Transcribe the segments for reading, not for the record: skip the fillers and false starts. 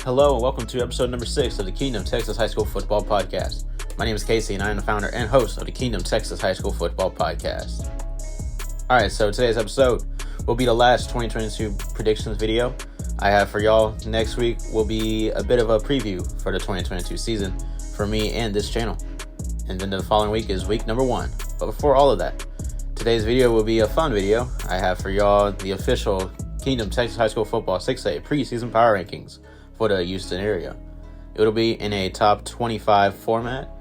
Hello and welcome to episode number 6 of the Kingdom Texas High School Football Podcast. My name is Casey and I am the founder and host of the Kingdom Texas High School Football Podcast. Alright, so today's episode will be the last 2022 predictions video I have for y'all. Next week will be a bit of a preview for the 2022 season for me and this channel. And then the following week is week number 1. But before all of that, today's video will be a fun video. I have for y'all the official Kingdom Texas High School Football 6A preseason power rankings for the Houston area. It'll be in a top 25 format,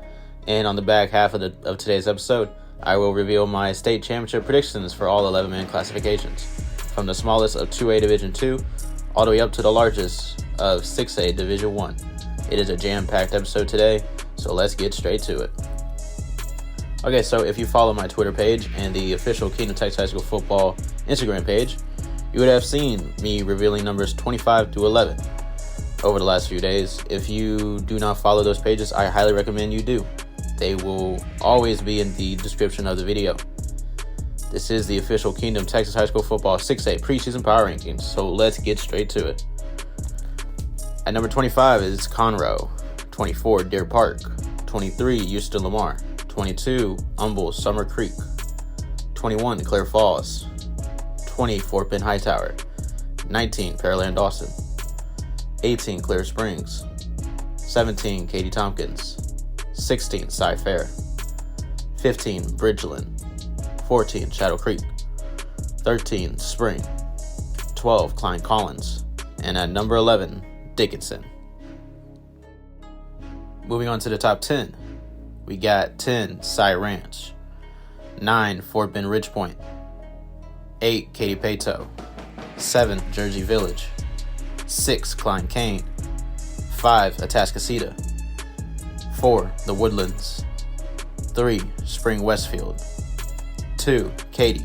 and on the back half of today's episode, I will reveal my state championship predictions for all 11-man classifications, from the smallest of 2A Division II all the way up to the largest of 6A Division I. It is a jam-packed episode today, so let's get straight to it. Okay, so if you follow my Twitter page and the official Kingdom Texas High School Football Instagram page, you would have seen me revealing numbers 25 to 11 over the last few days. If you do not follow those pages, I highly recommend you do. They will always be in the description of the video. This is the official Kingdom Texas High School Football 6A preseason power rankings, so let's get straight to it. At number 25 is Conroe, 24 Deer Park, 23 Houston Lamar, 22 Humble Summer Creek, 21 Clear Falls, 20 Fort Bend Hightower, 19 Pearland Dawson, 18 Clear Springs, 17 Katy Tompkins, 16 Cy Fair, 15 Bridgeland, 14 Shadow Creek, 13 Spring, 12 Klein Collins, and at number 11 Dickinson. Moving on to the top 10, we got 10 Cy Ranch, 9 Fort Bend Ridgepoint, 8 Katy Pato, 7 Jersey Village, 6 Klein Kane, 5 Atascocita, 4 The Woodlands, 3 Spring Westfield, 2 Katy,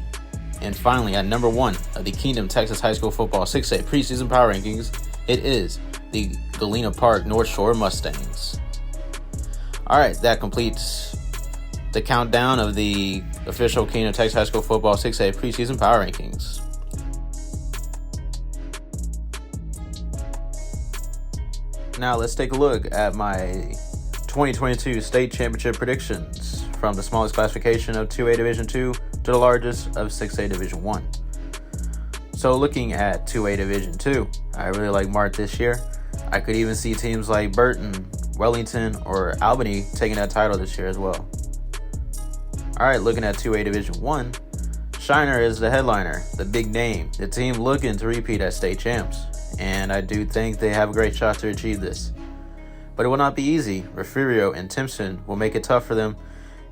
and finally at number 1 of the Kingdom Texas High School Football 6A preseason power rankings, it is the Galena Park North Shore Mustangs. Alright, that completes the countdown of the official Kingdom Texas High School Football 6A preseason power rankings. Now let's take a look at my 2022 state championship predictions from the smallest classification of 2A Division II to the largest of 6A Division I. So looking at 2A Division II, I really like Mart this year. I could even see teams like Burton, Wellington, or Albany taking that title this year as well. Alright, looking at 2A Division I, Shiner is the headliner, the big name, the team looking to repeat as state champs. And I do think they have a great shot to achieve this. But it will not be easy. Refugio and Timpson will make it tough for them,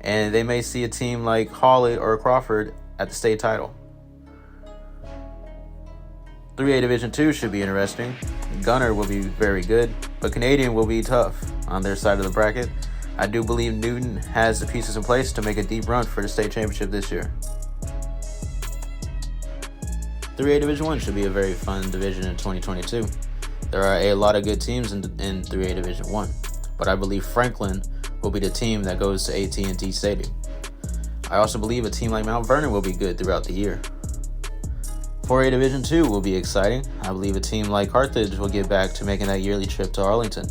and they may see a team like Hawley or Crawford at the state title. 3A Division II should be interesting. Gunner will be very good, but Canadian will be tough on their side of the bracket. I do believe Newton has the pieces in place to make a deep run for the state championship this year. 3A Division I should be a very fun division in 2022. There are a lot of good teams in 3A Division I, but I believe Franklin will be the team that goes to AT&T Stadium. I also believe a team like Mount Vernon will be good throughout the year. 4A Division II will be exciting. I believe a team like Carthage will get back to making that yearly trip to Arlington.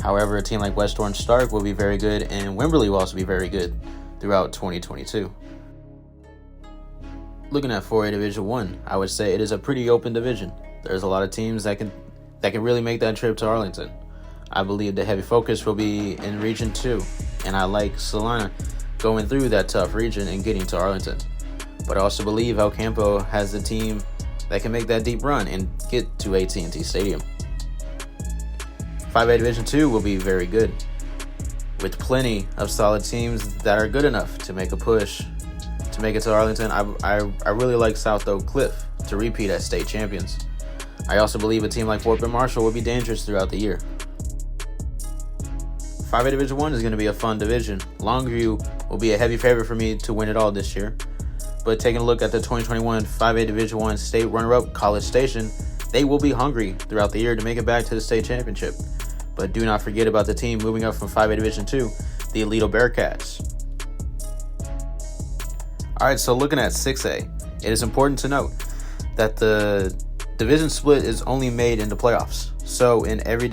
However, a team like West Orange Stark will be very good, and Wimberley will also be very good throughout 2022. Looking at 4A Division I would say it is a pretty open division. There's a lot of teams that can really make that trip to Arlington. I believe the heavy focus will be in Region 2, and I like Salina going through that tough region and getting to Arlington. But I also believe El Campo has the team that can make that deep run and get to AT&T Stadium. 5A Division II will be very good, with plenty of solid teams that are good enough to make a push to make it to Arlington. I really like South Oak Cliff to repeat as state champions. I also believe a team like Fort Bend Marshall will be dangerous throughout the year. 5A Division I is going to be a fun division. Longview will be a heavy favorite for me to win it all this year. But taking a look at the 2021 5A Division I state runner-up College Station, they will be hungry throughout the year to make it back to the state championship. But do not forget about the team moving up from 5A Division II, the Aledo Bearcats. Alright, so looking at 6A, it is important to note that the division split is only made in the playoffs. So in every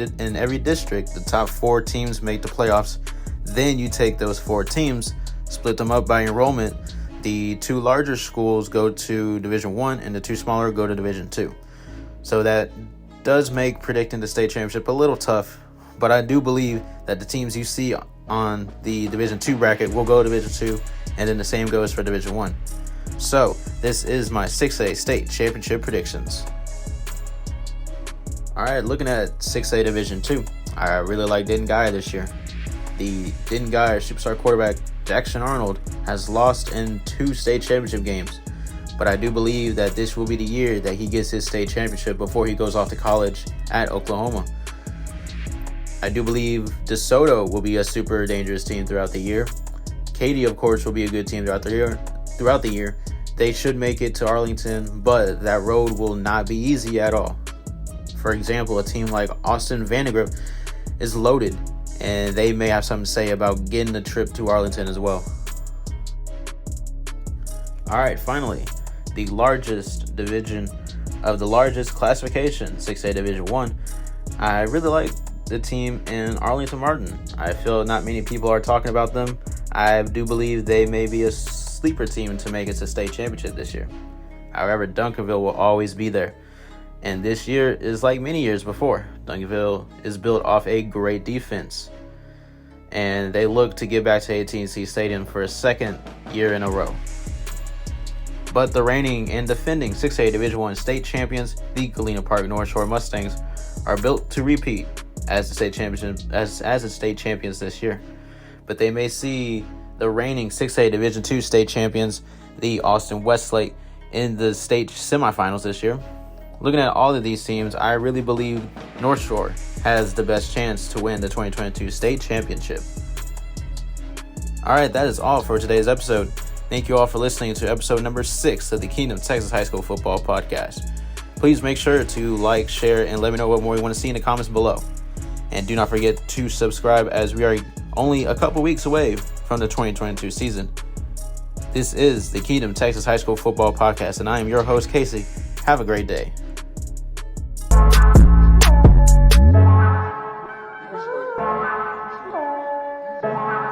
district, the top 4 teams make the playoffs. Then you take those 4 teams, split them up by enrollment. The 2 larger schools go to Division 1 and the 2 smaller go to Division 2. So that does make predicting the state championship a little tough, but I do believe that the teams you see on the Division 2 bracket will go to Division 2, and then the same goes for Division 1. So this is my 6A state championship predictions. Alright, looking at 6A Division 2, I really like Denton Guy this year. The Denton Guy superstar quarterback Jackson Arnold has lost in 2 state championship games, but I do believe that this will be the year that he gets his state championship before he goes off to college at Oklahoma. I do believe DeSoto will be a super dangerous team throughout the year. Katy, of course, will be a good team throughout the year. They should make it to Arlington, but that road will not be easy at all. For example, a team like Austin Vandegrift is loaded, and they may have something to say about getting the trip to Arlington as well. Alright, finally, the largest division of the largest classification, 6A Division 1. I really like the team in Arlington Martin. I feel not many people are talking about them. I do believe they may be a sleeper team to make it to state championship this year. However, Duncanville will always be there. And this year is like many years before. Duncanville is built off a great defense, and they look to get back to AT&T Stadium for a second year in a row. But the reigning and defending 6A Division 1 state champions, the Galena Park North Shore Mustangs, are built to repeat as the state champions this year. But they may see the reigning 6A Division 2 state champions, the Austin Westlake, in the state semifinals this year. Looking at all of these teams, I really believe North Shore has the best chance to win the 2022 state championship. Alright, that is all for today's episode. Thank you all for listening to episode number 6 of the Kingdom Texas High School Football Podcast. Please make sure to like, share, and let me know what more you want to see in the comments below. And do not forget to subscribe, as we are only a couple weeks away from the 2022 season. This is the Kingdom Texas High School Football Podcast, and I am your host, Casey. Have a great day.